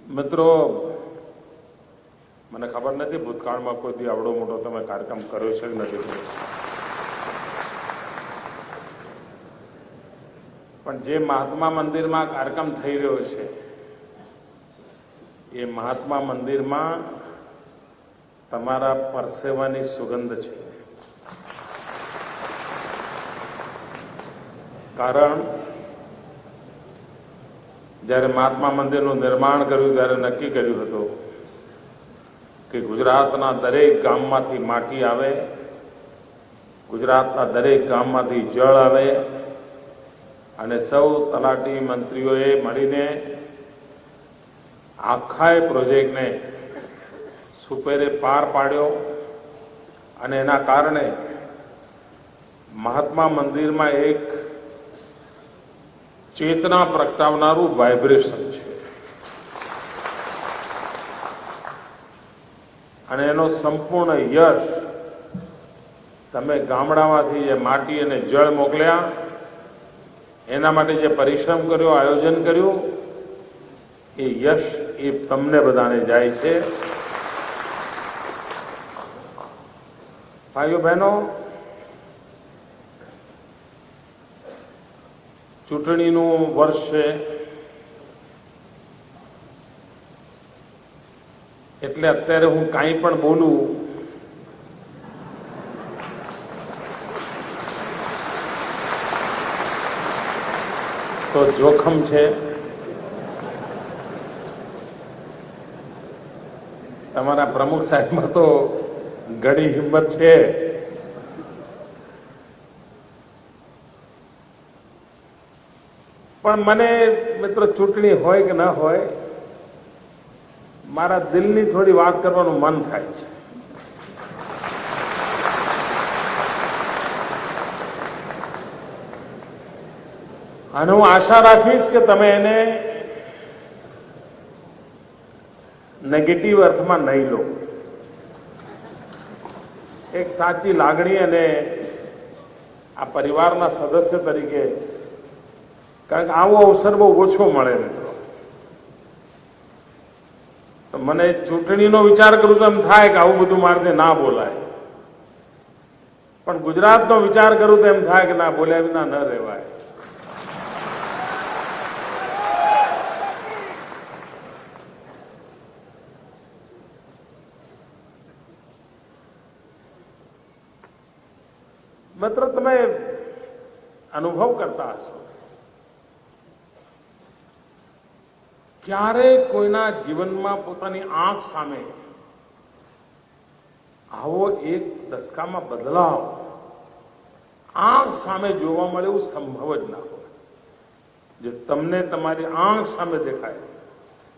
મિત્રો, મને ખબર નથી ભૂતકાળમાં કોઈ દી આવડો મોટો તમે કાર્યક્રમ કર્યો છે કે નથી કર્યો, પણ જે મહાત્મા મંદિરમાં કાર્યક્રમ થઈ રહ્યો છે એ મહાત્મા મંદિરમાં તમારા પરસેવાની સુગંધ છે. કારણ જ્યારે મહાત્મા મંદિરનું નિર્માણ કર્યું ત્યારે નક્કી કર્યું હતું કે ગુજરાતના દરેક ગામમાંથી માટી આવે, ગુજરાતના દરેક ગામમાંથી જળ આવે અને સૌ તલાટી મંત્રીઓએ મળીને આખા પ્રોજેક્ટને સુપેરે પાર પાડ્યો અને એના કારણે મહાત્મા મંદિરમાં એક ચેતના પ્રગટાવનારું વાઇબ્રેશન છે અને એનો સંપૂર્ણ યશ તમે ગામડામાંથી જે માટી અને જળ મોકલ્યા, એના માટે જે પરિશ્રમ કર્યો, આયોજન કર્યું, એ યશ એ તમને બધાને જાય છે. ભાઈઓ બહેનો, ચૂંટણીનું વર્ષ છે એટલે અત્યારે હું કાંઈ પણ બોલું તો જોખમ છે. તમારા પ્રમુખ સાહેબમાં તો ઘણી હિંમત છે. પણ મને મિત્રો ચૂંટણી હોય કે ન હોય, મારા દિલની થોડી વાત કરવાનું મન થાય છે. અને હું આશા રાખીશ કે તમે એને નેગેટિવ અર્થમાં નહીં લો. એક સાચી લાગણી અને આ પરિવારના સદસ્ય તરીકે, કારણ કે આવો અવસર બહુ ઓછો મળે મિત્રો, તો મને ચૂંટણીનો વિચાર કરું તો એમ થાય કે આવું બધું મારાથી ના બોલાય, પણ ગુજરાતનો વિચાર કરું તો એમ થાય કે ના બોલ્યા વિના ન રહેવાય. મિત્રો, તમે અનુભવ કરતા હશો, ક્યારે કોઈના જીવનમાં પોતાની આંખ સામે આવો એક દશકામાં બદલાવ આંખ સામે જોવા મળે એવું સંભવ જ ના હોય. જે તમને તમારી આંખ સામે દેખાય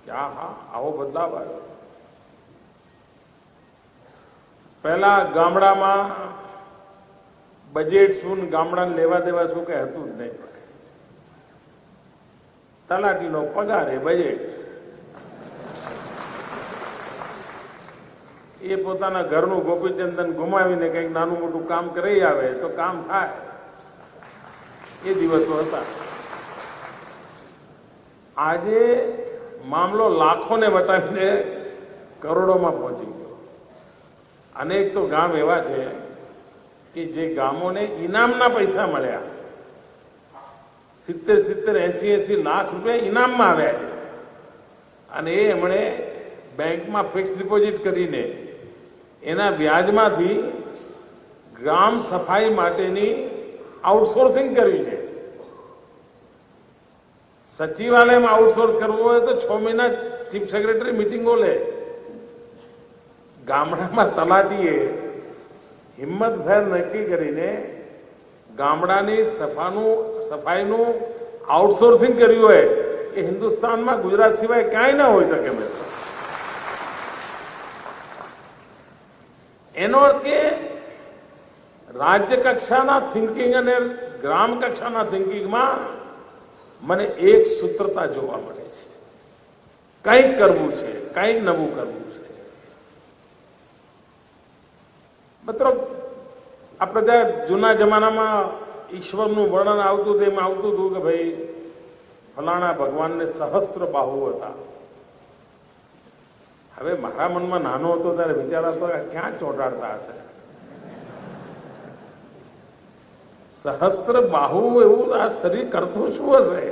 કે હા આવો બદલાવ આવ્યો. પહેલા ગામડામાં બજેટ શું, ગામડાને લેવા દેવા શું કઈ હતું જ નહીં. તલાટીનો પગાર એ બજેટ, એ પોતાના ઘરનું ગોપીચંદન ગુમાવીને કંઈક નાનું મોટું કામ કરી આવે તો કામ થાય, એ દિવસો હતા. આજે મામલો લાખોને વટાવીને કરોડોમાં પહોંચી ગયો. અનેક તો ગામ એવા છે કે જે ગામોને ઇનામના પૈસા મળ્યા, 70-80 લાખ રૂપિયા ઇનામમાં આવ્યા છે, અને એ એમણે બેંકમાં ફિક્સ ડિપોઝિટ કરીને એના વ્યાજમાંથી ગ્રામ સફાઈ માટેની આઉટસોર્સિંગ કરવી છે. સચિવાલયમાં આઉટસોર્સ કરવું હોય તો 6 મહિના ચીફ સેક્રેટરી મિટિંગો લે. ગામડામાં તલાટીએ હિંમતભેર નક્કી કરીને ગામડાની સફાઈનું આઉટસોર્સિંગ કર્યું હોય, એ હિન્દુસ્તાનમાં ગુજરાત સિવાય ક્યાંય ના હોઈ શકે. એનો અર્થ કે રાજ્ય કક્ષાના થિંકિંગ અને ગ્રામ કક્ષાના થિંકિંગમાં મને એક સૂત્રતા જોવા મળે છે. કંઈક કરવું છે, કંઈક નવું કરવું છે. મિત્રો, આપણે ત્યાં જૂના જમાનામાં ઈશ્વરનું વર્ણન આવતું હતું, એમાં આવતું હતું કે ભાઈ ફલાણા ભગવાનને સહસ્ત્ર બાહુ હતા, હવે મારા મનમાં નાનો હતો ત્યારે વિચાર હતો કે ક્યાં ચોંટાડતા હશે. સહસ્ત્ર બાહુ એવું આ શરીર કરતું શું હશે?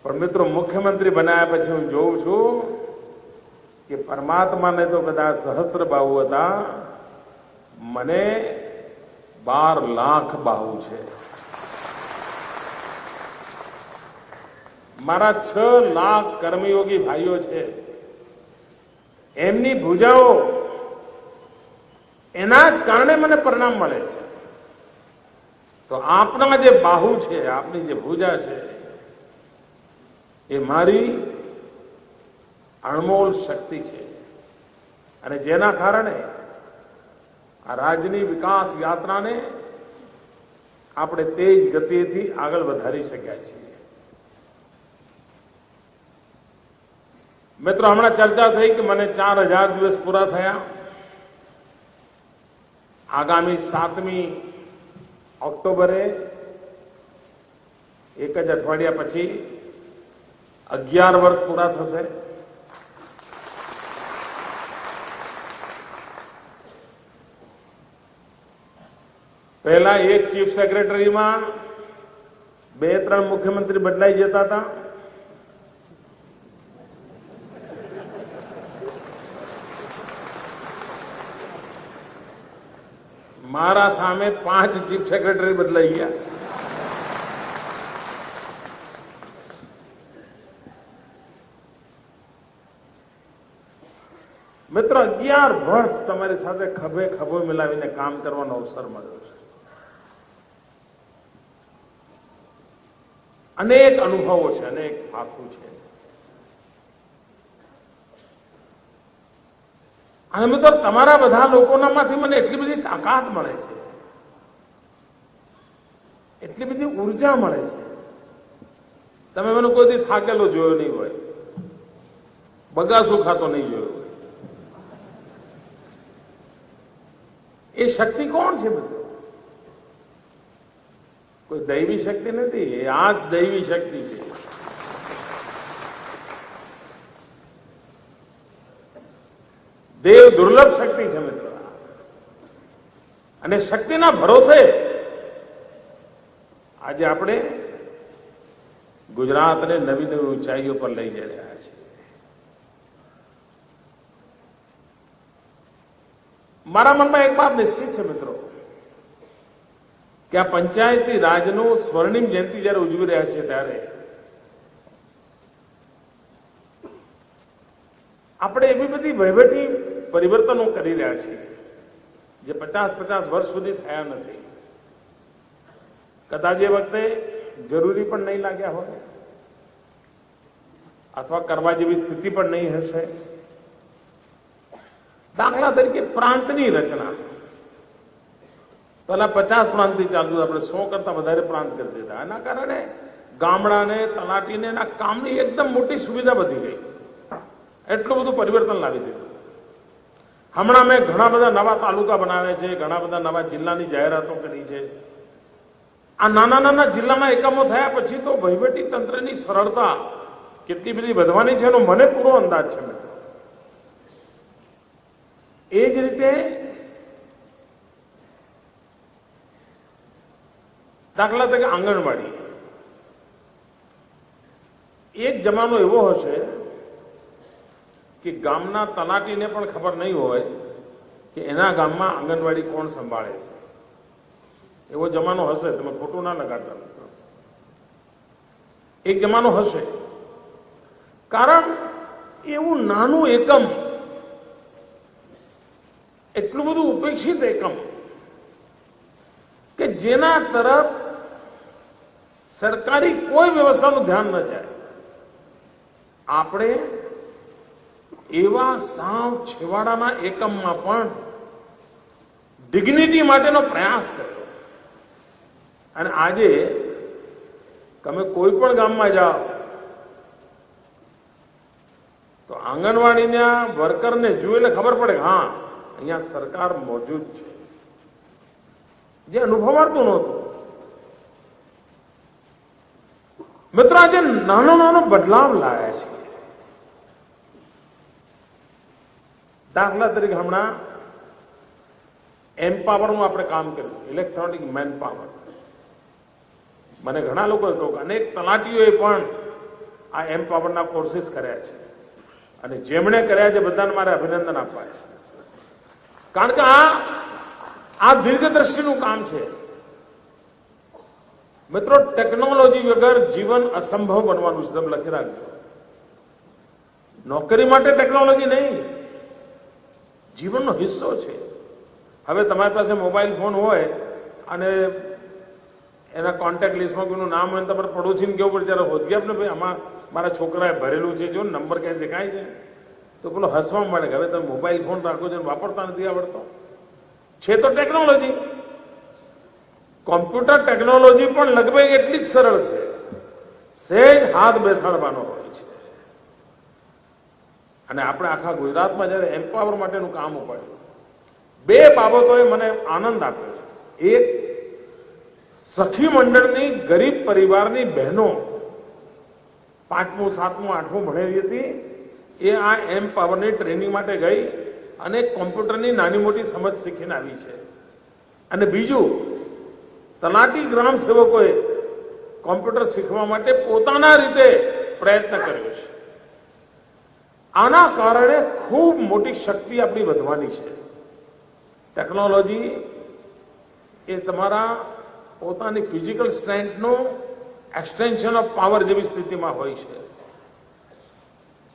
પણ મિત્રો, મુખ્યમંત્રી બનાવ્યા પછી હું જોઉં છું કે પરમાત્માને તો કદાચ સહસ્ત્ર બાહુ હતા, મને 12 લાખ બાહુ છે. મારા 6 લાખ કર્મયોગી ભાઈઓ છે, એમની ભુજાઓ, એના જ કારણે મને પરિણામ મળે છે. તો આપના જે બાહુ છે, આપની જે ભુજા છે, એ મારી અણમોલ શક્તિ છે. અને જેના કારણે આ રાજ્યની વિકાસ યાત્રાને આપણે તેજ ગતિથી આગળ વધારી શક્યા છીએ. મિત્રો, હમણાં ચર્ચા થઈ કે મને 4000 દિવસ પૂરા થયા. આગામી 7મી ઓક્ટોબરે, એક જ અઠવાડિયા પછી 11 વર્ષ પૂરા થશે. પહેલા એક ચીફ સેક્રેટરીમાં 2-3 મુખ્યમંત્રી બદલાઈ જતા હતા. મારા સામે 5 ચીફ સેક્રેટરી બદલાઈ ગયા. મિત્રો, 11 વર્ષ તમારી સાથે ખભે ખભો મિલાવીને કામ કરવાનો અવસર મળ્યો છે. અનેક અનુભવો છે, અનેક પાઠું છે. અને મિત્રો, તમારા બધા લોકોનામાંથી મને એટલી બધી તાકાત મળે છે, એટલી બધી ઉર્જા મળે છે. તમે મને કોઈ દી થાકેલો જોયો નહીં હોય, બગાસું ખાતો નહીં જોયો. એ શક્તિ કોણ છે મિત્રો? કોઈ દૈવી શક્તિ નથી, એ આ જ દૈવી શક્તિ છે. દેવ દુર્લભ શક્તિ છે મિત્રો. અને શક્તિના ભરોસે આજે આપણે ગુજરાતને નવી નવી ઊંચાઈઓ પર લઈ જઈ રહ્યા છીએ. મારા મનમાં એક વાત નિશ્ચિત છે મિત્રો, કે આ પંચાયતી રાજનું સ્વર્ણિમ જયંતિ જયારે ઉજવી રહ્યા છે, ત્યારે આપણે એવી બધી વહીવટી પરિવર્તનો કરી રહ્યા છીએ જે 50-50 વર્ષ સુધી થયા નથી. કદાચ એ વખતે જરૂરી પણ નહીં લાગ્યા હોય, અથવા કરવા જેવી સ્થિતિ પણ નહીં હશે. દાખલા તરીકે પ્રાંતની રચના, પહેલા 50 પ્રાંતથી ચાલતું, આપણે 100 કરતા વધારે પ્રાંત કરી દીધા. એના કારણે ગામડાને, તલાટીને એના કામની એકદમ મોટી સુવિધા વધી ગઈ. એટલું બધું પરિવર્તન લાવી દીધું. હમણાં મેં ઘણા બધા નવા તાલુકા બનાવ્યા છે, ઘણા બધા નવા જિલ્લાની જાહેરાતો કરી છે. આ નાના નાના જિલ્લાના એકમો થયા પછી તો વહીવટી તંત્રની સરળતા કેટલી બધી વધવાની છે એનો મને પૂરો અંદાજ છે મિત્રો. એ જ રીતે દાખલા તરીકે આંગણવાડી, એક જમાનો એવો હશે કે ગામના તલાટીને પણ ખબર નહીં હોય કે એના ગામમાં આંગણવાડી કોણ સંભાળે છે. એવો જમાનો હશે, તમે ખોટું ના લગાડતા મિત્રો. એક જમાનો હશે, કારણ એવું નાનું એકમ, એટલું બધું ઉપેક્ષિત એકમ કે જેના તરફ સરકારી કોઈ વ્યવસ્થાનું ધ્યાન ન જાય. આપણે એવા સાવ છેવાડાના એકમમાં પણ ડિગ્નિટી માટેનો પ્રયાસ કર્યો. અને આજે તમે કોઈ પણ ગામમાં જાઓ તો આંગણવાડીના વર્કરને જુએ એટલે ખબર પડે કે હા, અહીંયા સરકાર મોજૂદ છે, જે અનુભવાતું નહોતું. મિત્રો, આજે નાનો નાનો બદલાવ લાયા છે. દાખલા તરીકે હમણાં એમ્પાવરનું આપણે કામ કર્યું, ઇલેક્ટ્રોનિક મેન પાવર. મને ઘણા લોકોએ કહ્યું કે અનેક તલાટીઓએ પણ આ એમ્પાવરના કોર્સિસ કર્યા છે અને જેમણે કર્યા છે બધાને મારે અભિનંદન આપવા છે. કારણ કે આ દીર્ઘદ્રષ્ટિનું કામ છે. મિત્રો, ટેકનોલોજી વગર જીવન અસંભવ બનવાનું છે. તમે લખી રાખજો. નોકરી માટે ટેકનોલોજી નહીં, જીવનનો હિસ્સો છે. હવે તમારી પાસે મોબાઈલ ફોન હોય અને એના કોન્ટેક્ટ લિસ્ટમાં કોઈનું નામ હોય તમારે પડોશીને કેવું પડે, જ્યારે હોદગી આપને ભાઈ આમાં મારા છોકરાએ ભરેલું છે, જો નંબર ક્યાંય દેખાય છે, તો પેલો હસવા મળે કે હવે તમે મોબાઈલ ફોન રાખો છો વાપરતા નથી આવડતો. છે તો ટેકનોલોજી. કોમ્પ્યુટર ટેકનોલોજી પણ લગભગ એટલી જ સરળ છે, સહેજ હાથ બેસાડવાનો હોય છે. અને આપણે આખા ગુજરાતમાં જ્યારે એમ્પાવર માટેનું કામ ઉપાડ્યું, બે બાબતોએ મને આનંદ આપ્યો છે. એક, સખી મંડળની ગરીબ પરિવારની બહેનો 5મું 7મું 8મું ભણેલી હતી, એ આ એમ્પાવરની ટ્રેનિંગ માટે ગઈ અને કોમ્પ્યુટરની નાની મોટી સમજ શીખીને આવી છે. અને બીજું, તલાટી ગ્રામ સેવકોએ કોમ્પ્યુટર શીખવા માટે પોતાના રીતે પ્રયત્ન કર્યો છે. આના કારણે ખૂબ મોટી શક્તિ આપણી વધવાની છે. ટેકનોલોજી એ તમારા પોતાની ફિઝિકલ સ્ટ્રેન્થનો એક્સટેન્શન ઓફ પાવર જેવી સ્થિતિમાં હોય છે.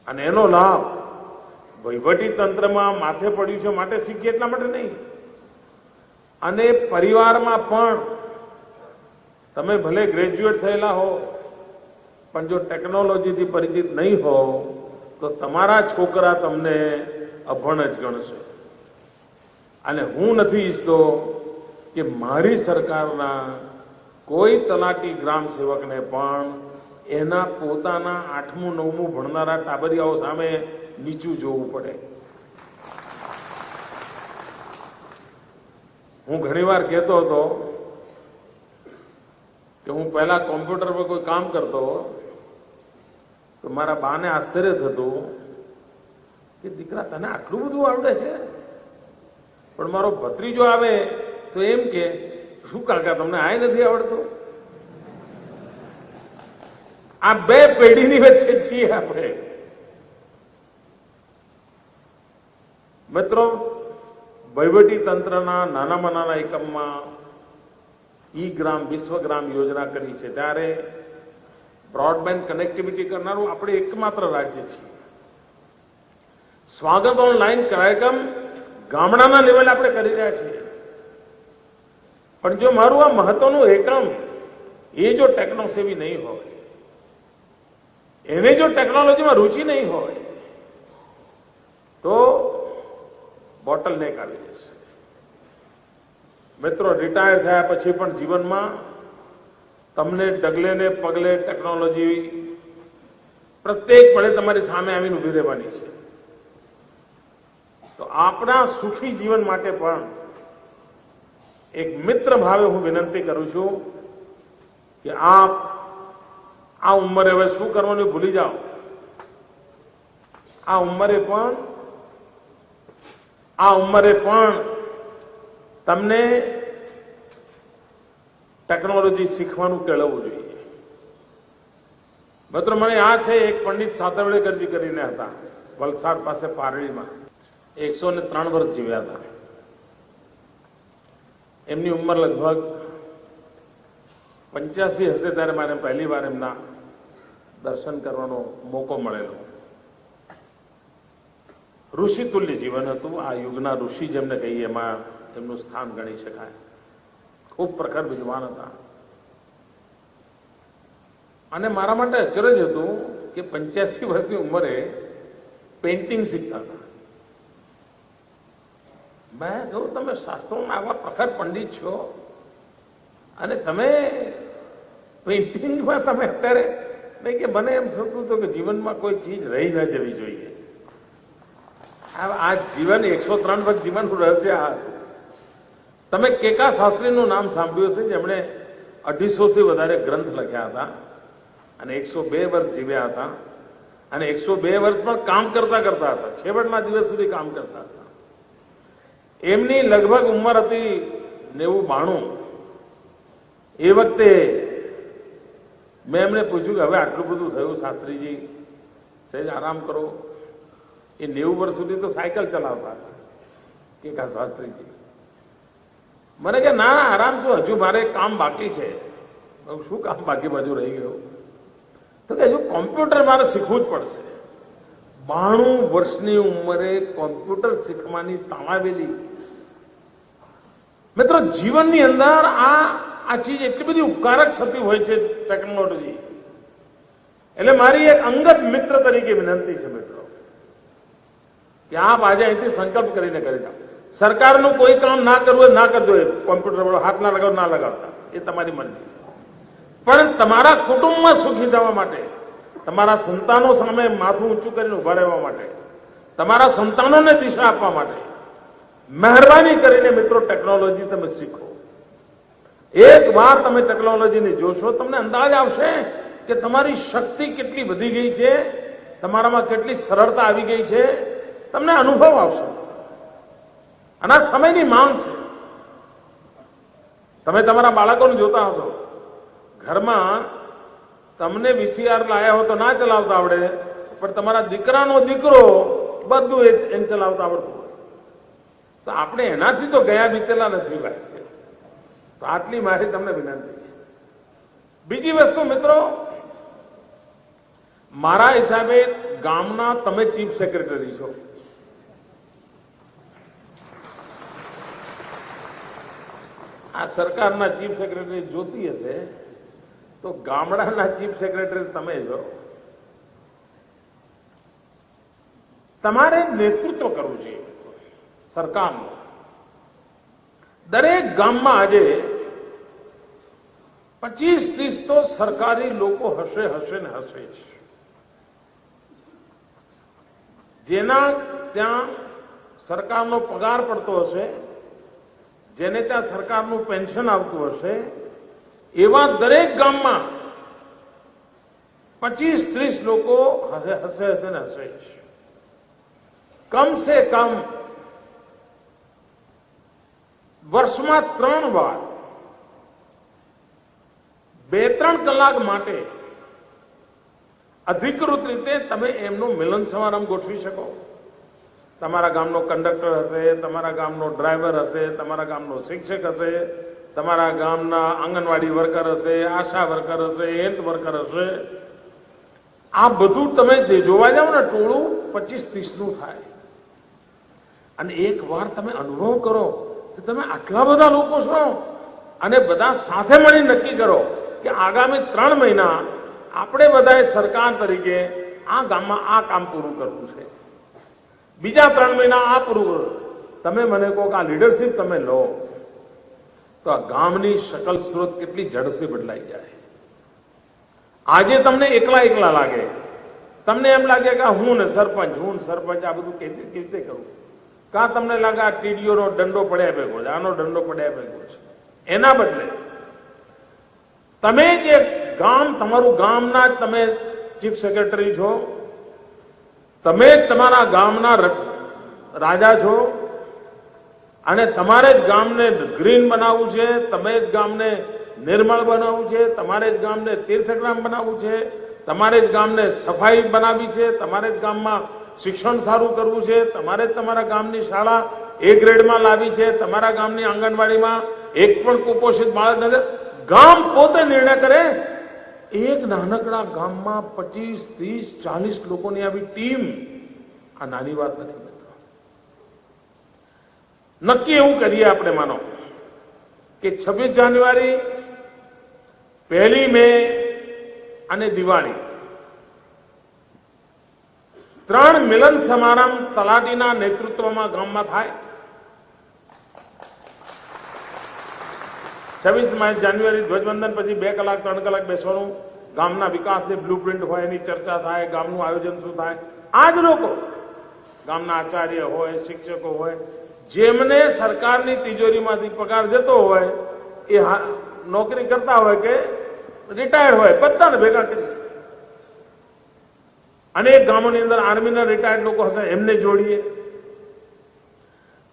અને એનો લાભ વહીવટી તંત્રમાં માથે પડ્યું છે માટે શીખીએ એટલા માટે નહીં, અને પરિવારમાં પણ તમે ભલે ગ્રેજ્યુએટ થયેલા હો પણ જો ટેકનોલોજીથી પરિચિત નહીં હો તો તમારા છોકરા તમને અભણ જ ગણશે. અને હું નથી ઈચ્છતો કે મારી સરકારના કોઈ તલાટી ગ્રામ સેવકને પણ એના પોતાના 8મું 9મું ભણનારા ટાબરિયાઓ સામે નીચું જોવું પડે. હું ઘણીવાર કહેતો હતો કે હું પહેલા કોમ્પ્યુટર પર કોઈ કામ કરતો તો મારા બાને આશ્ચર્ય થતું કે દીકરા તને આટલું બધું આવડે છે. પણ મારો ભત્રીજો આવે તો એમ કે શું કાકા તમને આ નથી આવડતું. આ બે પેઢીની વચ્ચે છીએ આપણે. મિત્રો, વહીવટી તંત્રના નાનામાં નાના એકમમાં ઈ-ગ્રામ વિશ્વગ્રામ યોજના કરી છે, ત્યારે બ્રોડબેન્ડ કનેક્ટિવિટી કરનારું આપણે એકમાત્ર રાજ્ય છીએ. સ્વાગત ઓનલાઈન કાર્યક્રમ ગામડાના લેવલે આપણે કરી રહ્યા છીએ. પણ જો મારું આ મહત્વનું એકમ એ જો ટેકનોસેવી નહીં હોય, એને જો ટેકનોલોજીમાં રુચિ નહીં હોય તો બોટલ નેક આવી જશે. મિત્રો, રિટાયર થયા પછી પણ જીવનમાં તમને ડગલે ને પગલે ટેકનોલોજી પ્રત્યેક પળે તમારી સામે આવીને ઉભી રહેવાની છે. તો આપણા સુખી જીવન માટે પણ એક મિત્ર ભાવે હું વિનંતી કરું છું કે આપ આ ઉંમરે હવે શું કરવાનું ભૂલી જાઓ. આ ઉંમરે પણ તમને ટેકનોલોજી શીખવાનું કેળવવું જોઈએ. મિત્રો, મને યાદ છે એક પંડિત સાતવડેકરજી કરીને હતા, વલસાડ પાસે પારડીમાં. 103 વર્ષ જીવ્યા હતા. એમની ઉંમર લગભગ 85 હશે ત્યારે મારે પહેલી વાર એમના દર્શન કરવાનો મોકો મળેલો. ઋષિ તુલ્ય જીવન હતું. આ યુગના ઋષિ જેમને કહીએ એમાં એમનું સ્થાન ગણી શકાય. ખૂબ પ્રખર વિદ્વાન હતા. અને મારા માટે અચરજ હતું કે 85 વર્ષની ઉંમરે પેઇન્ટિંગ શીખતા હતા. મેં કહ્યું, તમે શાસ્ત્રોમાં આવા પ્રખર પંડિત છો અને તમે પેઇન્ટિંગમાં તમે અત્યારે નહીં, કે મને એમ થતું હતું કે જીવનમાં કોઈ ચીજ રહી ન જવી જોઈએ. આ જીવન 103 વર્ષ જીવનનું રહસ્ય આ હતું. તમે કેકા શાસ્ત્રીનું નામ સાંભળ્યું છે, જેમણે 250થી વધારે ગ્રંથ લખ્યા હતા અને 102 વર્ષ જીવ્યા હતા. અને 102 વર્ષ પણ કામ કરતા હતા, છેવટના દિવસ સુધી કામ કરતા હતા. એમની લગભગ ઉંમર હતી 90-92. એ વખતે મેં એમને પૂછ્યું કે હવે આટલું બધું થયું શાસ્ત્રીજી, સહેજ આરામ કરો. એ 90 વર્ષ સુધી તો સાયકલ ચલાવતા હતા કે શાસ્ત્રીજી. મને કે ના આરામ છો, હજુ મારે કામ બાકી છે. શું કામ બાકી બાજુ રહી ગયું? તો કે હજુ કોમ્પ્યુટર મારે શીખવું જ પડશે. 92 વર્ષની ઉંમરે કોમ્પ્યુટર શીખવાની તાળાવેલી. મિત્રો, જીવનની અંદર આ ચીજ એટલી બધી ઉપકારક થતી હોય છે ટેકનોલોજી. એટલે મારી એક અંગત મિત્ર તરીકે વિનંતી છે મિત્રો કે આપ આજે અહીંથી સંકલ્પ કરીને કરી જાઓ. સરકારનું કોઈ કામ ના કરવું હોય ના કરજો, કોમ્પ્યુટર પર હાથ ના લગાવ ના લગાવતા, એ તમારી મરજી. પણ તમારા કુટુંબમાં સુખી થવા માટે, તમારા સંતાનો સામે માથું ઊંચું કરીને ઉભા રહેવા માટે, તમારા સંતાનોને દિશા આપવા માટે મહેરબાની કરીને મિત્રો ટેકનોલોજી તમે શીખો. એક વાર તમે ટેકનોલોજીને જોશો, તમને અંદાજ આવશે કે તમારી શક્તિ કેટલી વધી ગઈ છે, તમારામાં કેટલી સરળતા આવી ગઈ છે, તમને અનુભવ આવશે. અને આ સમયની માંગ છે. તમે તમારા બાળકોને જોતા હશો, ઘરમાં તમને VCR લાયા હો તો ના ચલાવતા આવડે, પણ તમારા દીકરાનો દીકરો બધું એમ ચલાવતા આવડતું હોય. તો આપણે એનાથી તો ગયા બીતેલા નથી ભાઈ. તો આટલી મારી તમને વિનંતી છે. બીજી વસ્તુ મિત્રો, મારા હિસાબે ગામના તમે ચીફ સેક્રેટરી છો. આ સરકારના ચીફ સેક્રેટરી જોતી હશે તો ગામડાના ચીફ સેક્રેટરી તમે છો. તમારે નેતૃત્વ કરવું છે સરકારનું. દરેક ગામમાં આજે 25-30 તો સરકારી લોકો હશે ને હશે જ, જેના ત્યાં સરકારનો પગાર પડતો હશે, જેને ત્યાં સરકારનું પેન્શન આવતું હશે, એવા દરેક ગામમાં 25-30 લોકો હશે ને હશે જ. કમ સે કમ વર્ષમાં 3 વાર 2-3 કલાક માટે અધિકૃત રીતે તમે એમનું મિલન સમારંભ ગોઠવી શકો. તમારા ગામનો કંડક્ટર હશે, તમારા ગામનો ડ્રાઈવર હશે, તમારા ગામનો શિક્ષક હશે, તમારા ગામના આંગણવાડી વર્કર હશે, આશા વર્કર હશે, હેલ્થ વર્કર હશે. આ બધું તમે જે જોવા જાવ ને, ટોળું 25-30 નું થાય. અને એક વાર તમે અનુભવ કરો કે તમે આટલા બધા લોકો છો, અને બધા સાથે મળી નક્કી કરો કે આગામી 3 મહિના આપણે બધાએ સરકાર તરીકે આ ગામમાં આ કામ પૂરું કરવું છે, બીજા 3 મહિના આ પૂરું કરો. તમે મને કહો કે આ લીડરશીપ તમે લો, તો આ ગામની શકલ સ્ત્રોત કેટલી ઝડપથી બદલાઈ જાય. આજે તમને એકલા લાગે, તમને એમ લાગે કે હું ને સરપંચ આ બધું કેવી રીતે કરું. કાં તમને લાગે આ ટીડીઓનો દંડો પડ્યા ભેગો છે, આનો દંડો પડ્યા ભેગો છે. એના બદલે તમે જે ગામ, તમારું ગામના તમે ચીફ સેક્રેટરી છો, તમે તમારા ગામના રાજા છો, અને તમારે જ ગામને ગ્રીન બનાવવું છે, તમે જ ગામને નિર્મળ બનાવવું છે, તમારે જ ગામને તીર્થગ્રામ બનાવવું છે, તમારે જ ગામને સફાઈ બનાવવી છે, તમારે જ ગામમાં શિક્ષણ સારું કરવું છે, તમારે જ તમારા ગામની શાળા A ગ્રેડમાં લાવી છે, તમારા ગામની આંગણવાડીમાં એક પણ કુપોષિત બાળક નથી. ગામ પોતે નિર્ણય કરે. એક નાનકડા ગામમાં 25-30-40 લોકોની આવી ટીમ, આ નાની વાત નથી મિત્રો. નક્કી એવું કરીએ આપણે, માનો કે 26 જાન્યુઆરી, 1 મે અને દિવાળી 3 મિલન સમારંભ તલાટીના નેતૃત્વમાં ગામમાં થાય. 26 જાન્યુઆરી ધ્વજવંદન પછી 2 કલાક 3 કલાક બેસવાનું, ગામના વિકાસની બ્લુપ્રિન્ટ હોય એની ચર્ચા થાય, ગામનું આયોજન શું થાય. આ જ લોકો, ગામના આચાર્ય હોય, શિક્ષકો હોય, જેમને સરકારની તિજોરીમાંથી પગાર જતો હોય, એ નોકરી કરતા હોય કે રિટાયર્ડ હોય, બધાને ભેગા કરી અનેક ગામોની અંદર આર્મીના રિટાયર્ડ લોકો હશે, એમને જોડીએ.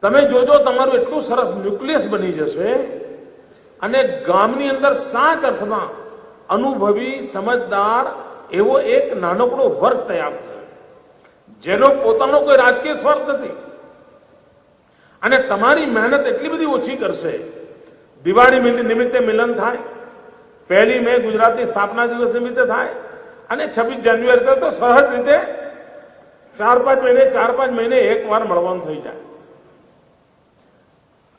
તમે જોજો તમારું એટલું સરસ ન્યુક્લિયસ બની જશે અને ગામની અંદર સાચ અર્થમાં અનુભવી સમજદાર એવો એક નાનકડો વર્ગ તૈયાર થશે, જેનો પોતાનો કોઈ રાજકીય સ્વાર્થ નથી. અને તમારી મહેનત એટલી બધી ઓછી કરશે. દિવાળી નિમિત્તે મિલન થાય, 1 મે ગુજરાતની સ્થાપના દિવસ નિમિત્તે થાય, અને 26 જાન્યુઆરી તો સહજ રીતે 4-5 મહિને એકવાર મળવાનું થઈ જાય.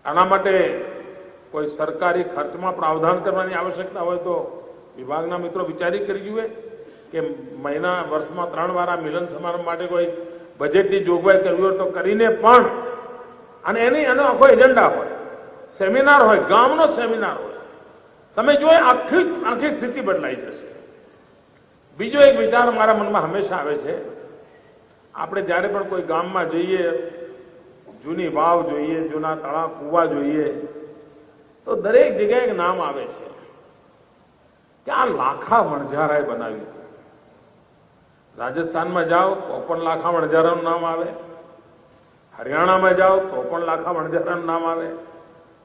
આના માટે કોઈ સરકારી ખર્ચમાં પ્રાવધાન કરવાની આવશ્યકતા હોય તો વિભાગના મિત્રો વિચારી કરી જોઈએ કે વર્ષમાં 3 વાર આ મિલન સમારંભ માટે કોઈ બજેટની જોગવાઈ કરવી હોય તો કરીને પણ, અને એનો આખો એજન્ડા હોય, સેમિનાર હોય, ગામનો સેમિનાર હોય. તમે જો આખી સ્થિતિ બદલાઈ જશે. બીજો એક વિચાર મારા મનમાં હંમેશા આવે છે, આપણે જ્યારે પણ કોઈ ગામમાં જઈએ, જૂની વાવ જોઈએ, જૂના તળાવ કૂવા જોઈએ, તો દરેક જગ્યાએ એક નામ આવે છે કે આ લાખા વણઝારાએ બનાવ્યું. રાજસ્થાનમાં જાઓ તો પણ લાખા વણઝારાનું નામ આવે, હરિયાણામાં જાઓ તો પણ લાખા વણઝારાનું નામ આવે,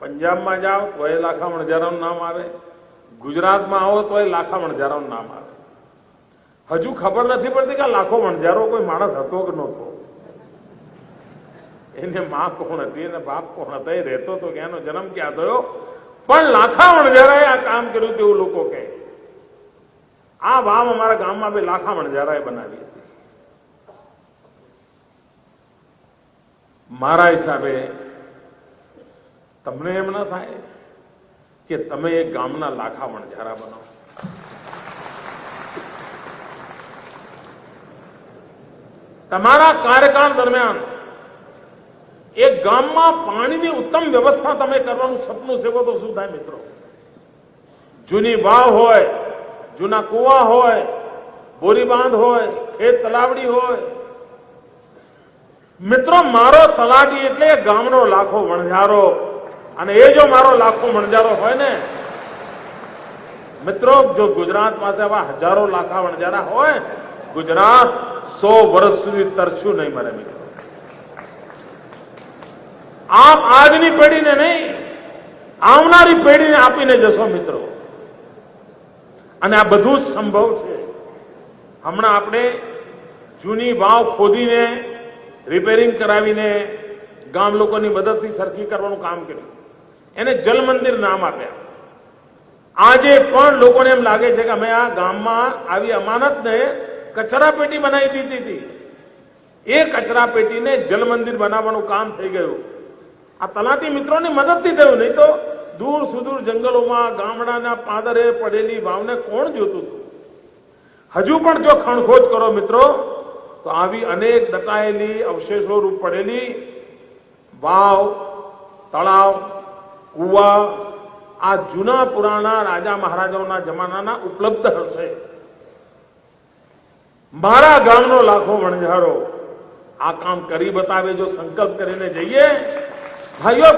પંજાબમાં જાઓ તો એ લાખા વણઝારાનું નામ આવે, ગુજરાતમાં આવો તો એ લાખા વણઝારાનું નામ આવે. હજુ ખબર નથી પડતી કે આ લાખો વણઝારો કોઈ માણસ હતો કે નહોતો, એને માં કોણ હતી અને બાપ કોણ હતા, એ રહેતો તો કે એનો જન્મ ક્યાં થયો, પણ લાખા વણઝારાએ આ કામ કર્યું તેવું લોકો કહે. આ વાવ અમારા ગામમાં બે લાખા વણઝારાએ બનાવી હતી. મારા હિસાબે તમને એમ ના થાય કે તમે એક ગામના લાખા વણઝારા બનો? તમારા કાર્યકાળ દરમિયાન એક ગામમાં પાણીની ઉત્તમ વ્યવસ્થા તમે કરવાનું સપનું સેવો તો શું થાય મિત્રો? જૂની વાવ હોય, જૂના કુવા હોય, બોરીબાંધ હોય, ખેત તલાવડી હોય. મિત્રો, મારો તલાટી એટલે ગામનો લાખો વણઝારો, અને એ જો મારો લાખો વણઝારો હોય ને મિત્રો, જો ગુજરાત પાસે આવા હજારો લાખા વણઝારા હોય, ગુજરાત 100 વર્ષ સુધી તરસ્યું નહીં મરે મિત્રો. આપ આજની પેઢીને નહીં, આવનારી પેઢીને આપીને જશો મિત્રો. અને આ બધું જ સંભવ છે. હમણાં આપણે જૂની વાવ ખોદીને રિપેરિંગ કરાવીને ગામ લોકોની મદદથી સરખી કરવાનું કામ કર્યું, એને જલ મંદિર નામ આપ્યા. આજે પણ લોકોને એમ લાગે છે કે અમે આ ગામમાં આવી અમાનતને કચરા પેટી બનાવી દીધી હતી. એ કચરા પેટીને જલ મંદિર બનાવવાનું કામ થઈ ગયું. આ તલાટી મિત્રોની મદદથી થયું, નહીં તો દૂર સુદૂર જંગલોમાં ગામડાના પાદરે પડેલી વાવને કોણ જોતું હતું? હજુ પણ જો ખણખોજ કરો મિત્રો, તો આવી અનેક દટાયેલી અવશેષો રૂપ પડેલી વાવ, તળાવ, કુવા આ જૂના પુરાણા રાજા મહારાજાઓના જમાનાના ઉપલબ્ધ હશે. મારા ગામનો લાખો વણઝારો આ કામ કરી બતાવે. જો સંકલ્પ કરીને જઈએ ભાઈઓ,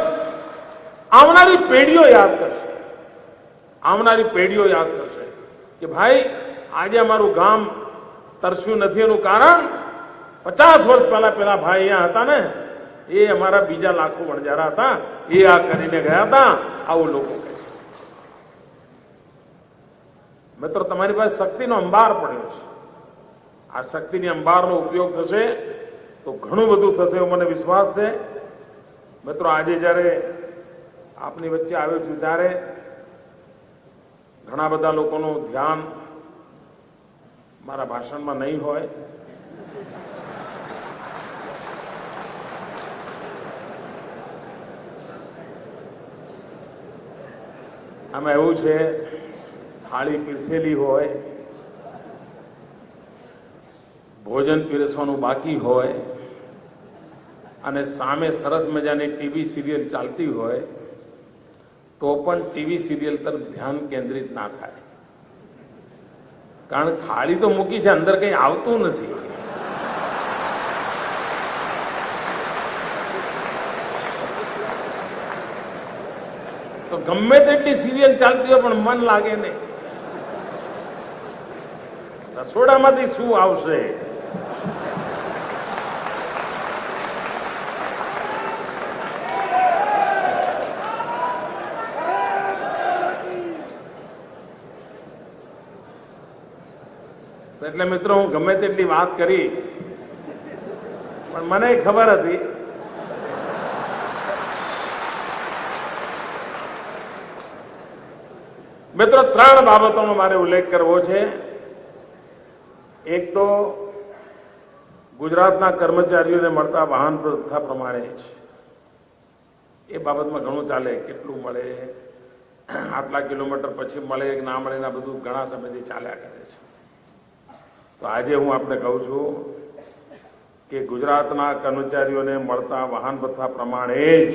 આવનારી પેઢીઓ યાદ કરશે. આવનારી પેઢીઓ યાદ કરશે કે ભાઈ આજે અમારું ગામ તરસ્યું નથી, એનું કારણ 50 વર્ષ પહેલા ભાઈ અહીંયા હતા ને, એ અમારા બીજા લાખો વણઝારા હતા, એ આ કરીને ગયા હતા. આવું લોકો કહે છે. મિત્રો, તમારી પાસે શક્તિનો અંબાર પડ્યો છે. આ શક્તિની અંબારનો ઉપયોગ થશે તો ઘણું બધું થશે એવો મને વિશ્વાસ છે. મિત્રો, આજે જ્યારે આપની વચ્ચે આવ્યો છું ત્યારે ઘણા બધા લોકોનું ધ્યાન મારા ભાષણમાં નહીં હોય. આમાં એવું છે, થાળી પીરસેલી હોય, ભોજન પીરસવાનું બાકી હોય, અને સામે સરસ મજાની ટીવી સિરિયલ ચાલતી હોય, તો પણ ટીવી સિરિયલ તરફ ધ્યાન કેન્દ્રિત ના થાય. કારણ થાળી તો મૂકી છે, અંદર કંઈ આવતું નથી. તો ગમે તેટલી સિરિયલ ચાલતી હોય પણ મન લાગે નહીં. રસોડામાંથી શું આવશે? એટલે મિત્રો હું ગમે તેટલી વાત કરી પણ મને ખબર હતી મિત્રો 3 બાબતોનો મારે ઉલ્લેખ કરવો છે. એક તો ગુજરાતના કર્મચારીઓને મળતા વાહન ભથ્થા પ્રમાણે જ એ બાબતમાં ઘણું ચાલે, કેટલું મળે, આટલા કિલોમીટર પછી મળે કે ના મળે, બધું ઘણા સમયથી ચાલ્યા કરે છે. તો આજે હું આપને કહું છું કે ગુજરાતના કર્મચારીઓને મળતા વાહન ભથ્થા પ્રમાણે જ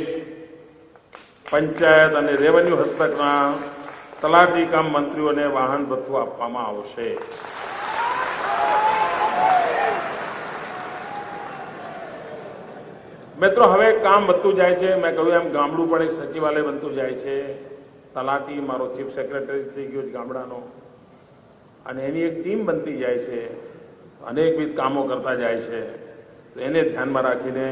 પંચાયત અને રેવન્યુ હસ્તકના તલાટી કામ મંત્રીઓને વાહન ભથ્થું આપવામાં આવશે. મિત્રો હવે કામ વધતું જાય છે. મેં કહ્યું એમ ગામડું પણ એક સચિવાલય બનતું જાય છે. તલાટી મારો ચીફ સેક્રેટરી થઈ ગયો છે ગામડાનો, અને એની એક ટીમ બનતી જાય છે, અનેકવિધ કામો કરતા જાય છે. તો એને ધ્યાનમાં રાખીને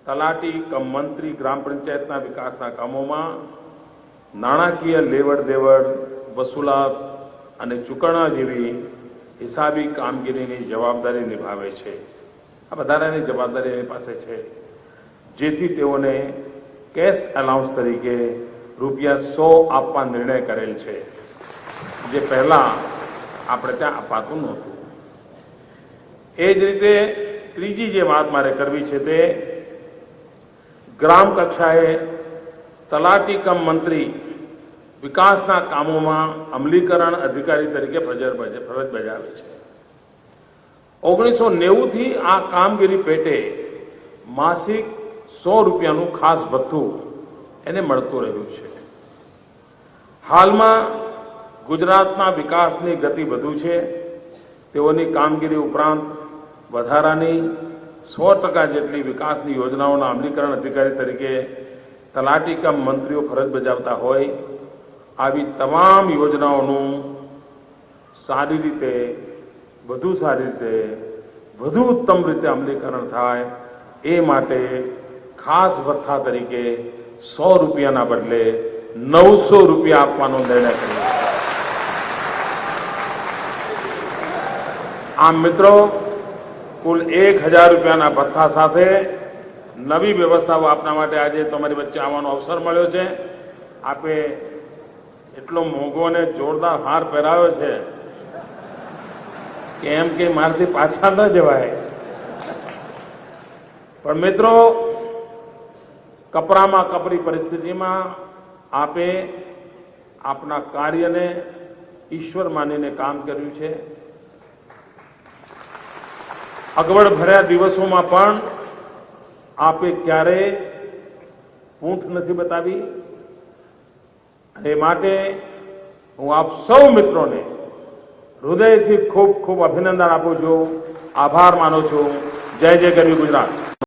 તલાટી કમ મંત્રી ગ્રામ પંચાયતના વિકાસના કામોમાં નાણાકીય લેવડ દેવડ, વસૂલાત અને ચૂકવણા જેવી હિસાબી કામગીરીની જવાબદારી નિભાવે છે. આ વધારાની જવાબદારી એની પાસે છે, જેથી તેઓને કેશ એલાઉન્સ તરીકે ₹100 આપવા નિર્ણય કરેલ છે, જે પહેલા આપણે ત્યાં અપાતું નહોતું. એ જ રીતે ત્રીજી જે વાત મારે કરવી છે તે ગ્રામ કક્ષાએ તલાટી કમ મંત્રી વિકાસના કામોમાં અમલીકરણ અધિકારી તરીકે ફરજ બજાવે છે. 1990 થી આ કામગીરી પેટે માસિક ₹100 ખાસ ભથ્થું એને મળતું રહ્યું છે. હાલમાં ગુજરાતના વિકાસની ગતિ વધુ છે. તેઓની કામગીરી ઉપરાંત વધારાની 100% જેટલી વિકાસની યોજનાઓના અમલીકરણ અધિકારી તરીકે તલાટી કમ મંત્રીઓ ફરજ બજાવતા હોય. આવી તમામ યોજનાઓનું સારી રીતે, વધુ સારી રીતે, વધુ ઉત્તમ રીતે અમલીકરણ થાય એ માટે ખાસ ભથ્થા તરીકે ₹100 બદલે ₹900 આપવાનો નિર્ણય કર્યો. આમ મિત્રો, કુલ ₹1000 ભથ્થા સાથે નવી વ્યવસ્થાઓ આપના માટે આજે તમારી વચ્ચે આવવાનો અવસર મળ્યો છે. આપે એટલો મોંઘો અને જોરદાર હાર પહેરાવ્યો છે કે એમ કે મારાથી પાછા ન જવાય. પણ મિત્રો, કપરામાં કપરી પરિસ્થિતિમાં આપે આપના કાર્યને ઈશ્વર માનીને કામ કર્યું છે. અગવડ ભર્યા દિવસોમાં પણ આપે ક્યારેય પૂંઠ નથી બતાવી. અને એ માટે હું આપ સૌ મિત્રોને હૃદયથી ખૂબ ખૂબ અભિનંદન આપું છું, આભાર માનું છું. જય જય ગરવી ગુજરાત.